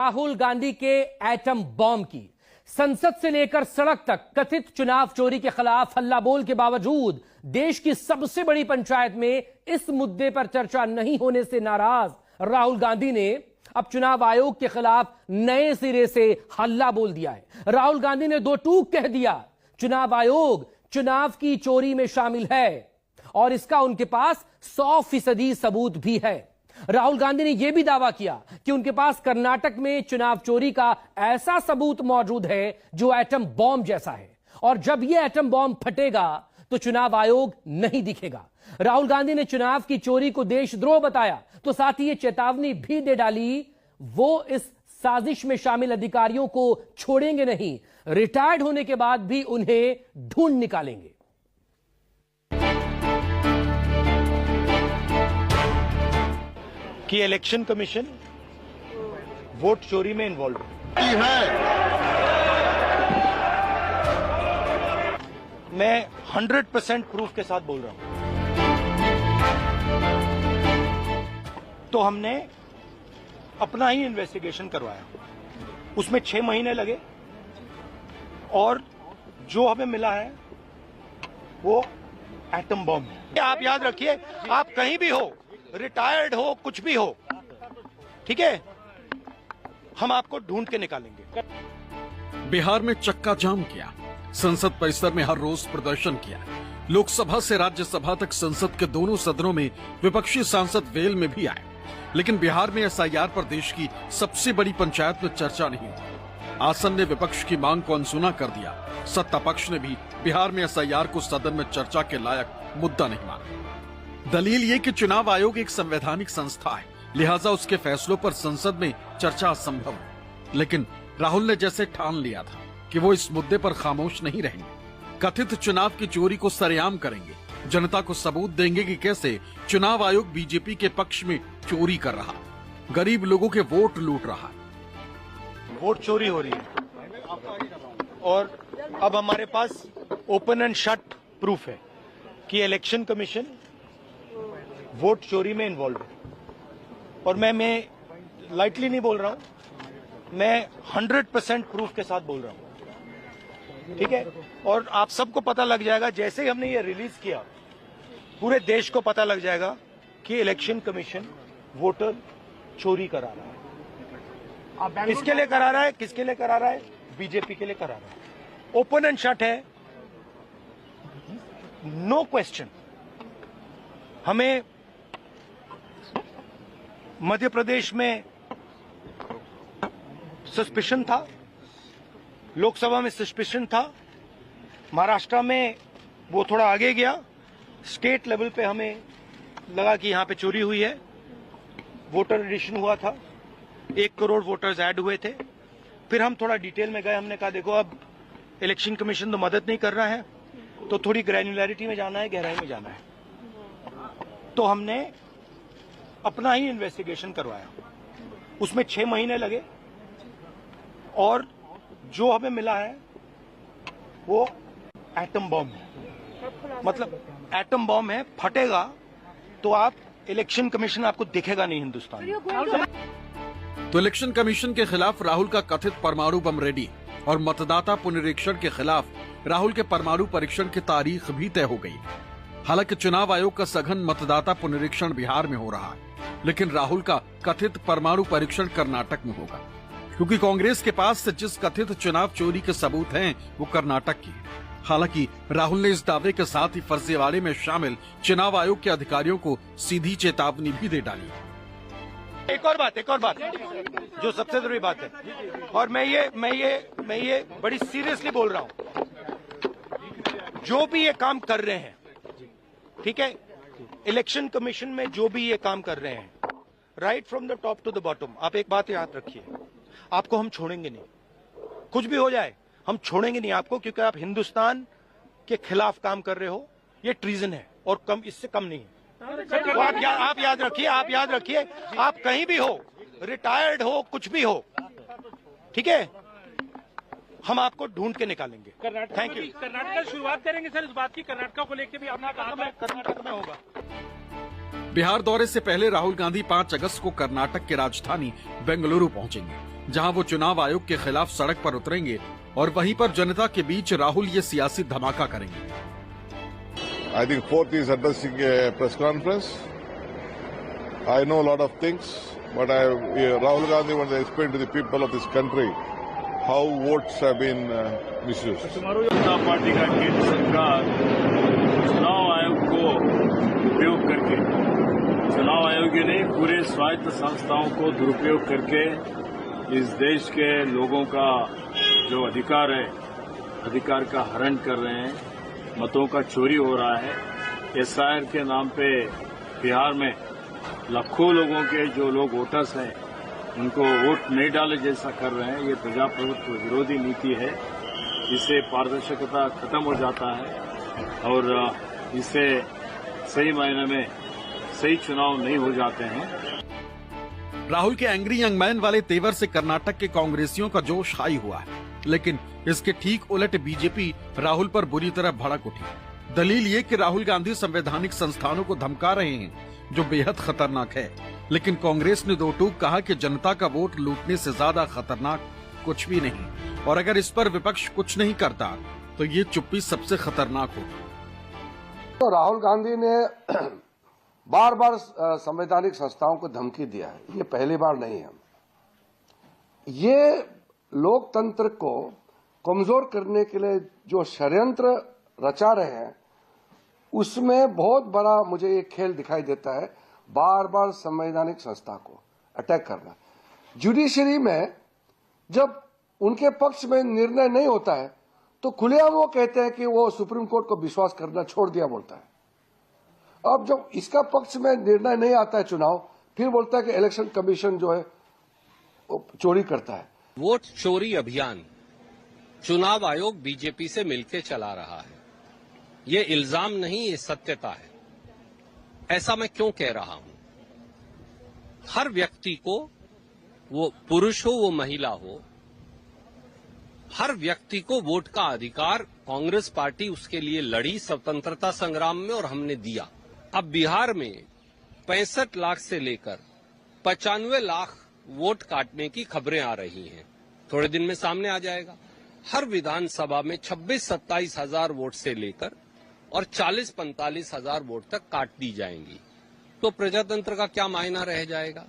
राहुल गांधी के atom bomb की संसद से लेकर सड़क तक कथित चुनाव चोरी के खिलाफ हल्ला बोल के बावजूद देश की सबसे बड़ी पंचायत में इस मुद्दे पर चर्चा नहीं होने से नाराज राहुल गांधी ने अब चुनाव आयोग के खिलाफ नए सिरे से हल्ला बोल दिया है। राहुल गांधी ने दो टूक कह दिया, चुनाव आयोग चुनाव की चोरी में शामिल है और इसका उनके पास 100% सबूत भी है। राहुल गांधी ने यह भी दावा किया कि उनके पास कर्नाटक में चुनाव चोरी का ऐसा सबूत मौजूद है जो एटम बॉम्ब जैसा है और जब यह एटम बॉम्ब फटेगा तो चुनाव आयोग नहीं दिखेगा। राहुल गांधी ने चुनाव की चोरी को देशद्रोह बताया तो साथ ही यह चेतावनी भी दे डाली, वो इस साजिश में शामिल अधिकारियों को छोड़ेंगे नहीं, रिटायर्ड होने के बाद भी उन्हें ढूंढ निकालेंगे। कि इलेक्शन कमीशन वोट चोरी में इन्वॉल्व है। मैं 100% प्रूफ के साथ बोल रहा हूं। तो हमने अपना ही इन्वेस्टिगेशन करवाया, उसमें 6 महीने लगे और जो हमें मिला है वो एटम बॉम्ब है। आप याद रखिए, आप कहीं भी हो, रिटायर्ड हो, कुछ भी हो, ठीक है, हम आपको ढूंढ के निकालेंगे। बिहार में चक्का जाम किया, संसद परिसर में हर रोज प्रदर्शन किया, लोकसभा से राज्यसभा तक संसद के दोनों सदनों में विपक्षी सांसद वेल में भी आए, लेकिन बिहार में एसआईआर पर देश की सबसे बड़ी पंचायत में चर्चा नहीं हुई। आसन ने विपक्ष की मांग को अनसुना कर दिया, सत्ता पक्ष ने भी बिहार में एसआईआर को सदन में चर्चा के लायक मुद्दा नहीं माना। दलील ये कि चुनाव आयोग एक संवैधानिक संस्था है, लिहाजा उसके फैसलों पर संसद में चर्चा असंभव है। लेकिन राहुल ने जैसे ठान लिया था कि वो इस मुद्दे पर खामोश नहीं रहेंगे, कथित चुनाव की चोरी को सरेआम करेंगे, जनता को सबूत देंगे कि कैसे चुनाव आयोग बीजेपी के पक्ष में चोरी कर रहा, गरीब लोगों के वोट लूट रहा। वोट चोरी हो रही है और अब हमारे पास ओपन एंड शट प्रूफ है कि इलेक्शन कमीशन वोट चोरी में इन्वॉल्व है। और मैं लाइटली नहीं बोल रहा हूं, मैं 100% प्रूफ के साथ बोल रहा हूं, ठीक है। और आप सबको पता लग जाएगा, जैसे ही हमने ये रिलीज किया पूरे देश को पता लग जाएगा कि इलेक्शन कमीशन वोटर चोरी करा रहा है। किसके लिए करा रहा है, किसके लिए करा रहा है? बीजेपी के लिए करा रहा है। ओपन एंड शट है, नो क्वेश्चन। हमें मध्य प्रदेश में सस्पिशन था, लोकसभा में सस्पिशन था, महाराष्ट्र में वो थोड़ा आगे गया, स्टेट लेवल पे हमें लगा कि यहां पे चोरी हुई है। वोटर एडिशन हुआ था, 1 करोड़ वोटर्स ऐड हुए थे। फिर हम थोड़ा डिटेल में गए, हमने कहा देखो अब इलेक्शन कमीशन तो मदद नहीं कर रहा है, तो थोड़ी ग्रैन्युलैरिटी में जाना है, गहराई में जाना है। तो हमने अपना ही इन्वेस्टिगेशन करवाया, उसमें 6 महीने लगे और जो हमें मिला है वो एटम बॉम्ब है। मतलब एटम बॉम्ब है, फटेगा तो आप इलेक्शन कमीशन आपको दिखेगा नहीं हिंदुस्तान में। तो इलेक्शन कमीशन के खिलाफ राहुल का कथित परमाणु बम रेडी और मतदाता पुनरीक्षण के खिलाफ राहुल के परमाणु परीक्षण की तारीख भी तय हो गई। हालांकि चुनाव आयोग का सघन मतदाता पुनरीक्षण बिहार में हो रहा है, लेकिन राहुल का कथित परमाणु परीक्षण कर्नाटक में होगा, क्योंकि कांग्रेस के पास से जिस कथित चुनाव चोरी के सबूत हैं वो कर्नाटक की है। हालांकि राहुल ने इस दावे के साथ ही फर्जीवाड़े में शामिल चुनाव आयोग के अधिकारियों को सीधी चेतावनी भी दे डाली। एक और बात जो सबसे जरूरी बात है, और मैं ये बड़ी सीरियसली बोल रहा हूं, जो भी ये काम कर रहे हैं, ठीक है, इलेक्शन कमीशन में जो भी ये काम कर रहे हैं, right from the top to the bottom, आप एक बात याद रखिए, आपको हम छोड़ेंगे नहीं, कुछ भी हो जाए हम छोड़ेंगे नहीं आपको, क्योंकि आप हिंदुस्तान के खिलाफ काम कर रहे हो। ये ट्रीजन है और कम, इससे कम नहीं है। तो आप याद रखिए, आप कहीं भी हो, रिटायर्ड हो, कुछ भी हो, ठीक है, हम आपको ढूंढ के निकालेंगे। Thank you. कर्नाटक की शुरुआत करेंगे सर, इस बात की कर्नाटक को लेकर भी अपना कर्नाटक में होगा। बिहार दौरे से पहले राहुल गांधी 5 अगस्त को कर्नाटक की राजधानी बेंगलुरु पहुंचेंगे। जहां वो चुनाव आयोग के खिलाफ सड़क पर उतरेंगे और वहीं पर जनता के बीच राहुल ये सियासी धमाका करेंगे। I think fourth is addressing a press conference. I know a lot of things, but Rahul Gandhi wants to explain to the people of this country how votes have been misused. Janata party का केंद्र सरकार चुनाव आयोग को उपयोग करके, चुनाव आयोग ही नहीं पूरे स्वायत्त संस्थाओं को दुरुपयोग करके इस देश के लोगों का जो अधिकार है, अधिकार का हरण कर रहे हैं, मतों का चोरी हो रहा है। एसआईआर के नाम पे बिहार में लाखों लोगों के जो लोग वोटर्स हैं उनको वोट नहीं डाले जैसा कर रहे हैं। ये प्रजाप्रभुत्व विरोधी नीति है। इससे पारदर्शिता खत्म हो जाता है और इससे सही मायने में सही चुनाव नहीं हो जाते हैं। राहुल के एंग्री यंग मैन वाले तेवर से कर्नाटक के कांग्रेसियों का जोश हाई हुआ है, लेकिन इसके ठीक उलट बीजेपी राहुल पर बुरी तरह भड़क उठी। दलील ये कि राहुल गांधी संवैधानिक संस्थानों को धमका रहे हैं, जो बेहद खतरनाक है। लेकिन कांग्रेस ने दो टूक कहा कि जनता का वोट लूटने से ज्यादा खतरनाक कुछ भी नहीं, और अगर इस पर विपक्ष कुछ नहीं करता तो ये चुप्पी सबसे खतरनाक होगी। तो राहुल गांधी ने बार बार संवैधानिक संस्थाओं को धमकी दिया है, ये पहली बार नहीं है। ये लोकतंत्र को कमजोर करने के लिए जो षड्यंत्र रचा रहे हैं, उसमें बहुत बड़ा मुझे ये खेल दिखाई देता है, बार बार संवैधानिक संस्था को अटैक करना। जुडिशरी में जब उनके पक्ष में निर्णय नहीं होता है तो खुलेआम वो कहते हैं कि वो सुप्रीम कोर्ट को विश्वास करना छोड़ दिया बोलता है। अब जब इसका पक्ष में निर्णय नहीं आता है चुनाव, फिर बोलता है कि इलेक्शन कमीशन जो है वो चोरी करता है। वोट चोरी अभियान चुनाव आयोग बीजेपी से मिलकर चला रहा है। ये इल्जाम नहीं, ये सत्यता है। ऐसा मैं क्यों कह रहा हूं? हर व्यक्ति को, वो पुरुष हो वो महिला हो, हर व्यक्ति को वोट का अधिकार कांग्रेस पार्टी उसके लिए लड़ी स्वतंत्रता संग्राम में और हमने दिया। अब बिहार में 65 लाख से लेकर 95 लाख वोट काटने की खबरें आ रही हैं। थोड़े दिन में सामने आ जाएगा। हर विधानसभा में 26-27 हजार वोट से लेकर और 40-45 हजार वोट तक काट दी जाएंगी। तो प्रजातंत्र का क्या मायना रह जाएगा?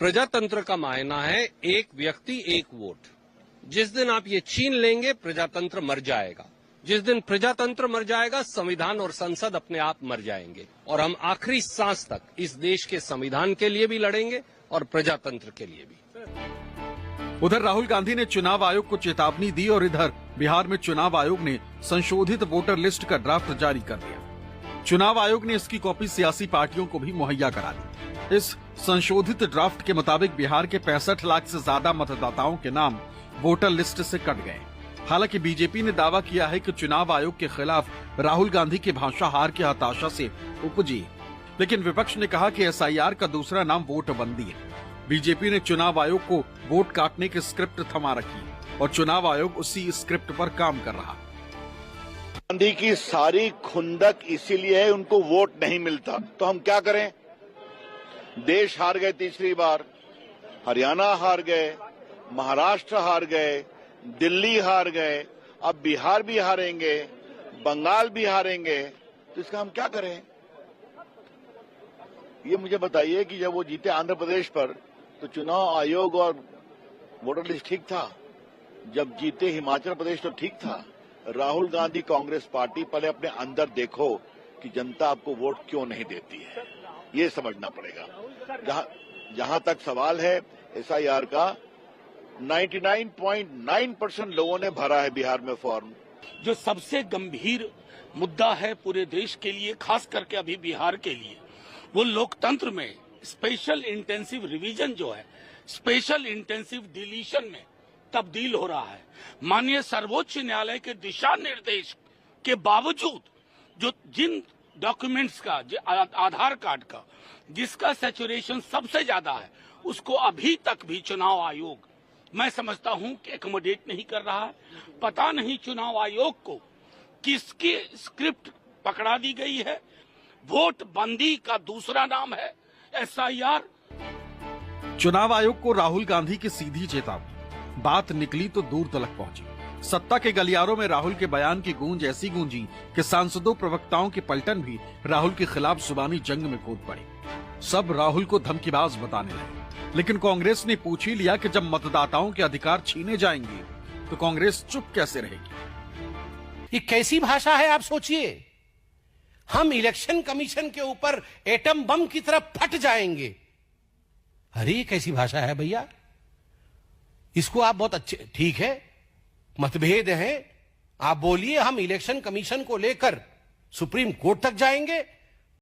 प्रजातंत्र का मायना है एक व्यक्ति एक वोट। जिस दिन आप ये छीन लेंगे, प्रजातंत्र मर जाएगा। जिस दिन प्रजातंत्र मर जाएगा, संविधान और संसद अपने आप मर जाएंगे। और हम आखिरी सांस तक इस देश के संविधान के लिए भी लड़ेंगे और प्रजातंत्र के लिए भी। उधर राहुल गांधी ने चुनाव आयोग को चेतावनी दी और इधर बिहार में चुनाव आयोग ने संशोधित वोटर लिस्ट का ड्राफ्ट जारी कर दिया। चुनाव आयोग ने इसकी कॉपी सियासी पार्टियों को भी मुहैया करा दी। इस संशोधित ड्राफ्ट के मुताबिक बिहार के 65 लाख से ज्यादा मतदाताओं के नाम वोटर लिस्ट से कट गए। हालांकि बीजेपी ने दावा किया है कि चुनाव आयोग के खिलाफ राहुल गांधी की भाषा हार की हताशा से उपजी, लेकिन विपक्ष ने कहा कि एसआईआर का दूसरा नाम वोट बंदी है। बीजेपी ने चुनाव आयोग को वोट काटने की स्क्रिप्ट थमा रखी और चुनाव आयोग उसी स्क्रिप्ट पर काम कर रहा। गांधी की सारी खुंदक इसीलिए है, उनको वोट नहीं मिलता। तो हम क्या करें? देश हार गए तीसरी बार, हरियाणा हार गए, महाराष्ट्र हार गए, दिल्ली हार गए, अब बिहार भी हारेंगे, बंगाल भी हारेंगे। तो इसका हम क्या करें? ये मुझे बताइए कि जब वो जीते आंध्र प्रदेश पर तो चुनाव आयोग और वोटर लिस्ट ठीक था। जब जीते हिमाचल प्रदेश तो ठीक था। राहुल गांधी कांग्रेस पार्टी, पहले अपने अंदर देखो कि जनता आपको वोट क्यों नहीं देती है, ये समझना पड़ेगा। जहां तक सवाल है एसआईआर का, 99.9% लोगों ने भरा है बिहार में फॉर्म। जो सबसे गंभीर मुद्दा है पूरे देश के लिए, खास करके अभी बिहार के लिए, वो लोकतंत्र में स्पेशल इंटेंसिव रिवीजन जो है, स्पेशल इंटेंसिव डिलीशन में तब्दील हो रहा है। माननीय सर्वोच्च न्यायालय के दिशा निर्देश के बावजूद जो जिन डॉक्यूमेंट्स का, आधार कार्ड का, जिसका सैचुरेशन सबसे ज्यादा है, उसको अभी तक भी चुनाव आयोग, मैं समझता हूं कि एकोमोडेट नहीं कर रहा है। पता नहीं चुनाव आयोग को किसकी स्क्रिप्ट पकड़ा दी गई है। वोट बंदी का दूसरा नाम है एसआईआर। चुनाव आयोग को राहुल गांधी की सीधी चेतावनी। बात निकली तो दूर तलक पहुंची। सत्ता के गलियारों में राहुल के बयान की गूंज ऐसी गूंजी कि सांसदों प्रवक्ताओं की पलटन भी राहुल के खिलाफ जुबानी जंग में कूद पड़ी। सब राहुल को धमकीबाज बताने लगे, लेकिन कांग्रेस ने पूछ ही लिया कि जब मतदाताओं के अधिकार छीने जाएंगे तो कांग्रेस चुप कैसे रहेगी। ये कैसी भाषा है आप सोचिए। हम इलेक्शन कमीशन के ऊपर एटम बम की तरफ फट जाएंगे। अरे ये कैसी भाषा है भैया। इसको आप बहुत अच्छे, ठीक है मतभेद हैं, आप बोलिए, हम इलेक्शन कमीशन को लेकर सुप्रीम कोर्ट तक जाएंगे।